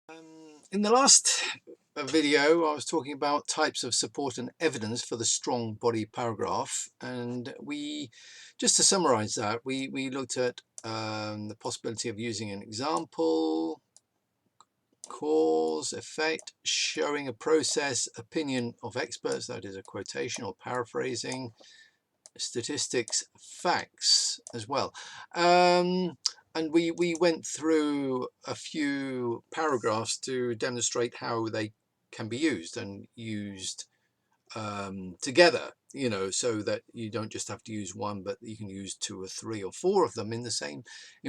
In the last video, I was talking about types of support and evidence for the strong body paragraph, and just to summarize that, we looked at the possibility of using an example, cause, effect, showing a process, opinion of experts, that is a quotation or paraphrasing, statistics, facts as well. And we went through a few paragraphs to demonstrate how they can be used and used together, so that you don't just have to use one, but you can use two or three or four of them in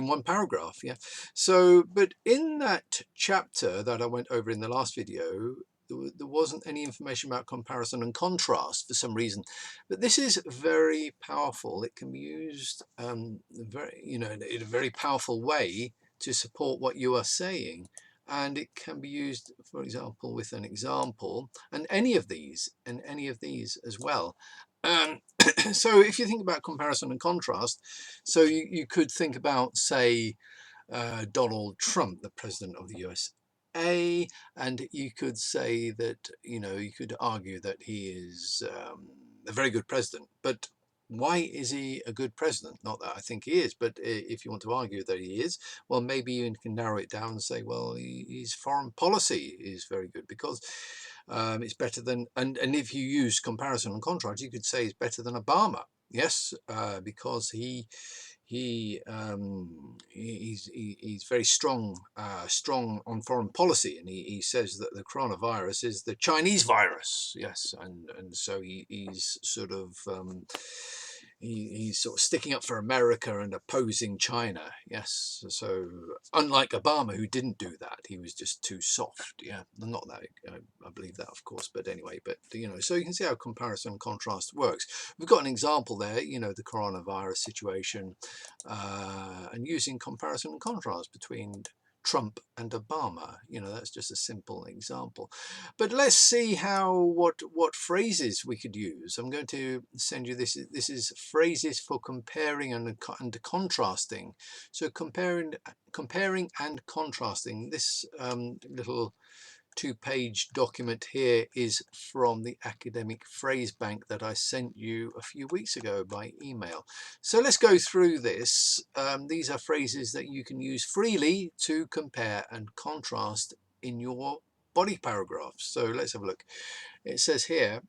one paragraph. Yeah. So, but in that chapter that I went over in the last video, there wasn't any information about comparison and contrast for some reason, but this is very powerful. It can be used in a very powerful way to support what you are saying, and it can be used, for example, with an example, and any of these as well. So if you think about comparison and contrast, so you could think about, say, Donald Trump, the president of the USA, and you could say that, you could argue that he is a very good president, but why is he a good president? Not that I think he is, but if you want to argue that he is, well, maybe you can narrow it down and say, well, his foreign policy is very good because it's better than, and if you use comparison and contrast, you could say it's better than Obama. Yes, because he's very strong on foreign policy, and he says that the coronavirus is the Chinese virus. Yes, and so he's sort of he's sort of sticking up for America and opposing China. Yes, so unlike Obama, who didn't do that, he was just too soft. Yeah, not that I believe that, of course, but anyway, but so you can see how comparison and contrast works. We've got an example there, the coronavirus situation, and using comparison and contrast between Trump and Obama. That's just a simple example. But let's see what phrases we could use. I'm going to send you this. This is phrases for comparing and contrasting. So comparing and contrasting. This little two-page document here is from the academic phrase bank that I sent you a few weeks ago by email. So let's go through this. These are phrases that you can use freely to compare and contrast in your body paragraphs. So let's have a look. It says here,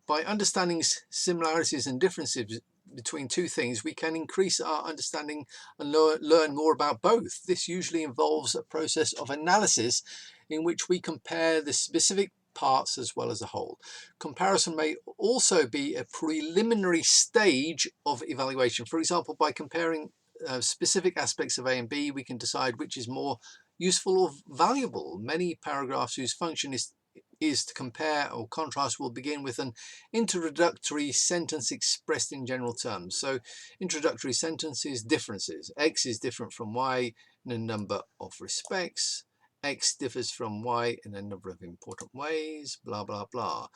by understanding similarities and differences between two things, we can increase our understanding and learn more about both. This usually involves a process of analysis in which we compare the specific parts as well as a whole. Comparison may also be a preliminary stage of evaluation. For example, by comparing specific aspects of A and B, we can decide which is more useful or valuable. Many paragraphs whose function is to compare or contrast will begin with an introductory sentence expressed in general terms. So introductory sentences, differences. X is different from Y in a number of respects. X differs from Y in a number of important ways, blah, blah, blah.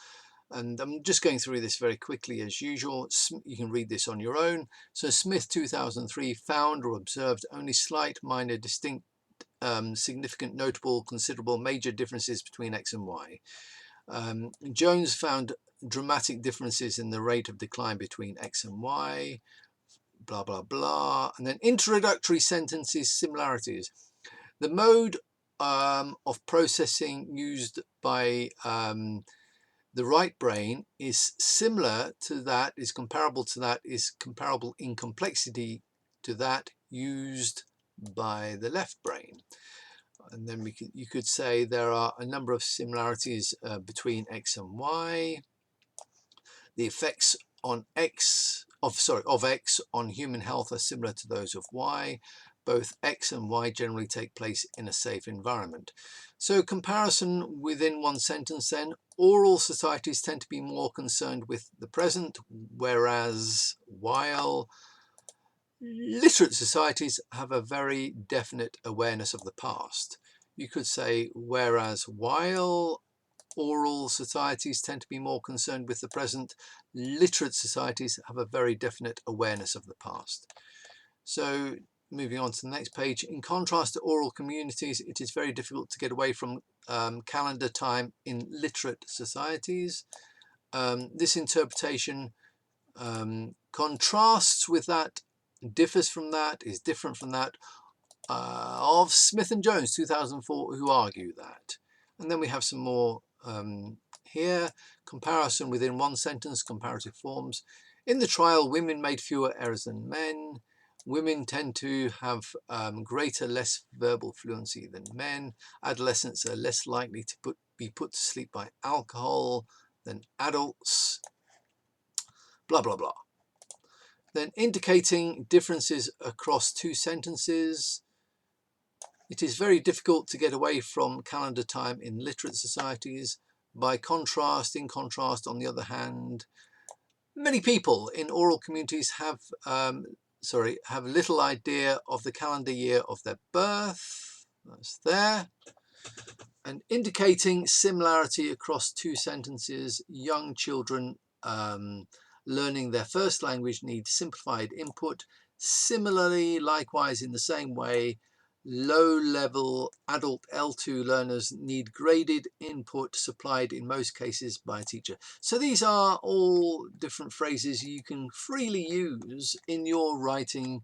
And I'm just going through this very quickly as usual. You can read this on your own. So Smith 2003 found or observed only slight, minor, distinct, significant, notable, considerable, major differences between X and Y. Jones found dramatic differences in the rate of decline between X and Y, blah, blah, blah. And then introductory sentences, similarities. The mode of processing used by the right brain is similar to that, is comparable to that, is comparable in complexity to that used by the left brain. And then you could say there are a number of similarities between X and Y. The effects on of X on human health are similar to those of Y. Both X and Y generally take place in a safe environment. So comparison within one sentence then. Oral societies tend to be more concerned with the present, whereas while literate societies have a very definite awareness of the past. You could say, whereas while oral societies tend to be more concerned with the present, literate societies have a very definite awareness of the past. So moving on to the next page. In contrast to oral communities, it is very difficult to get away from calendar time in literate societies. This interpretation contrasts with that, differs from that, is different from that of Smith and Jones 2004, who argue that. And then we have some more here. Comparison within one sentence, comparative forms. In the trial, women made fewer errors than men. Women tend to have greater, less verbal fluency than men. Adolescents are less likely to be put to sleep by alcohol than adults. Blah, blah, blah. Then indicating differences across two sentences. It is very difficult to get away from calendar time in literate societies. By contrast, in contrast, on the other hand, many people in oral communities have little idea of the calendar year of their birth. That's there. And indicating similarity across two sentences, young children learning their first language need simplified input. Similarly, likewise, in the same way, low-level adult L2 learners need graded input supplied in most cases by a teacher. So these are all different phrases you can freely use in your writing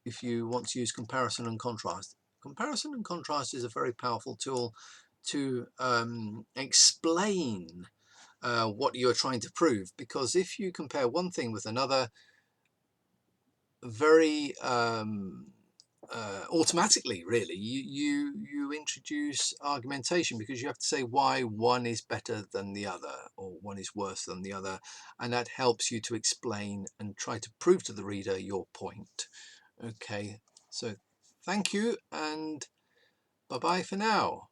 if you want to use comparison and contrast. Comparison and contrast is a very powerful tool to explain what you're trying to prove, because if you compare one thing with another, very automatically, really, you introduce argumentation, because you have to say why one is better than the other or one is worse than the other, and that helps you to explain and try to prove to the reader your point. Okay, so thank you and bye-bye for now.